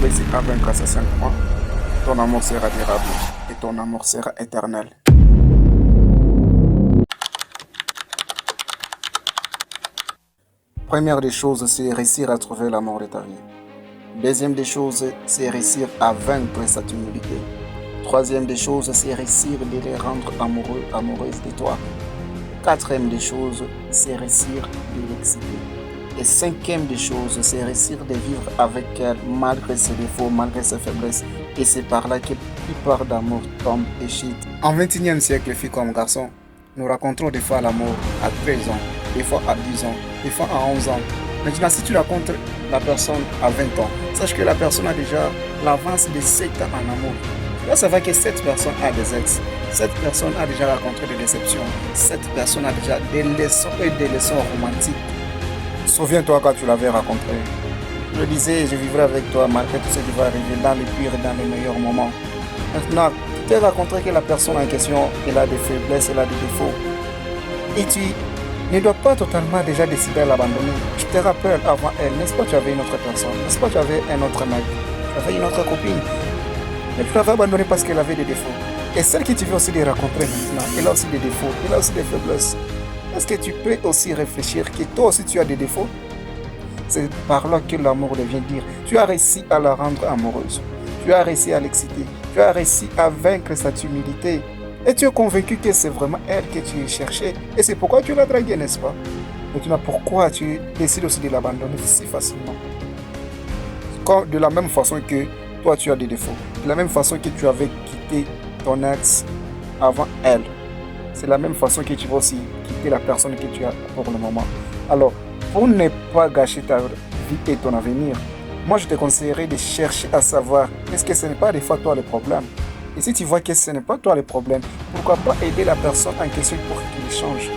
réussis à vaincre ces 5 points, ton amour sera durable et ton amour sera éternel. Première des choses, c'est réussir à trouver l'amour de ta vie. Deuxième des choses, c'est réussir à vaincre sa timidité. Troisième des choses, c'est réussir de les rendre amoureux, amoureuses de toi. Quatrième des choses, c'est réussir de l'exciter. Et cinquième des choses, c'est réussir de vivre avec elle malgré ses défauts, malgré ses faiblesses. Et c'est par là que la plupart d'amour tombe et chute. En 21e siècle, filles comme garçons, nous rencontrons des fois l'amour à 13 ans, des fois à 10 ans, des fois à 11 ans. Maintenant, si tu rencontres la personne à 20 ans, sache que la personne a déjà l'avance de 7 ans en amour. Là, ça va que cette personne a des ex. Cette personne a déjà rencontré des déceptions. Cette personne a déjà des leçons et des leçons romantiques. Souviens-toi quand tu l'avais rencontré. Je disais, je vivrai avec toi malgré tout ce qui va arriver dans les pires et dans les meilleurs moments. Maintenant, tu t'es rencontré que la personne en question, elle a des faiblesses, elle a des défauts. Et tu ne dois pas totalement déjà décider à l'abandonner. Je te rappelle, avant elle, n'est-ce pas, tu avais une autre personne. N'est-ce pas, tu avais un autre mec. Tu avais une autre copine. Mais tu l'avais abandonnée parce qu'elle avait des défauts. Et celle que tu veux aussi les rencontrer maintenant, elle a aussi des défauts, elle a aussi des faiblesses. Est-ce que tu peux aussi réfléchir que toi aussi tu as des défauts? C'est par là que l'amour devient dire. Tu as réussi à la rendre amoureuse. Tu as réussi à l'exciter. Tu as réussi à vaincre sa timidité. Et tu es convaincu que c'est vraiment elle que tu cherchais. Et c'est pourquoi tu l'as draguée, n'est-ce pas? Maintenant, pourquoi tu décides aussi de l'abandonner si facilement? De la même façon que toi tu as des défauts. De la même façon que tu avais quitté ton ex avant elle. C'est la même façon que tu vas aussi quitter la personne que tu as pour le moment. Alors, pour ne pas gâcher ta vie et ton avenir, moi je te conseillerais de chercher à savoir est-ce que ce n'est pas des fois toi le problème. Et si tu vois que ce n'est pas toi le problème, pourquoi pas aider la personne en question pour qu'il change.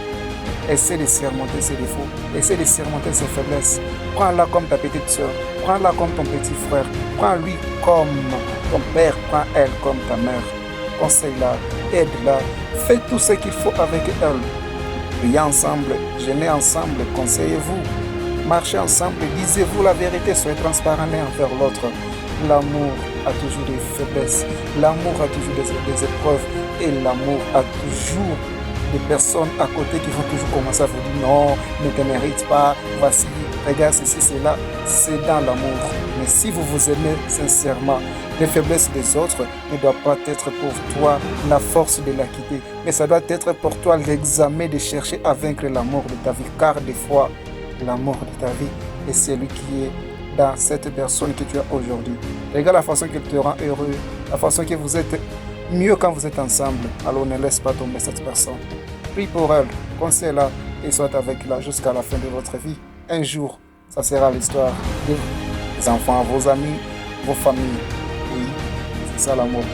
Essaie de surmonter ses défauts, essaie de surmonter ses faiblesses. Prends-la comme ta petite soeur, prends-la comme ton petit frère, prends-lui comme ton père, prends elle comme ta mère. Conseille-la, aide-la, fais tout ce qu'il faut avec elle. Priez ensemble, jeûnez ensemble, conseillez-vous, marchez ensemble, disez-vous la vérité, soyez transparents l'un envers l'autre. L'amour a toujours des faiblesses, l'amour a toujours des épreuves et l'amour a toujours des personnes à côté qui vont toujours commencer à vous dire non, ne te mérite pas, voici, regarde ceci, cela, c'est dans l'amour. Mais si vous vous aimez sincèrement, les faiblesses des autres ne doivent pas être pour toi la force de la quitter, mais ça doit être pour toi l'examen de chercher à vaincre l'amour de ta vie, car des fois, l'amour de ta vie est celui qui est dans cette personne que tu as aujourd'hui. Regarde la façon qu'elle te rend heureux, la façon que vous êtes mieux quand vous êtes ensemble, alors ne laisse pas tomber cette personne. Prie pour elle, conseille-la et sois avec elle jusqu'à la fin de votre vie. Un jour, ça sera l'histoire de vos enfants, vos amis, vos familles. Oui, c'est ça l'amour.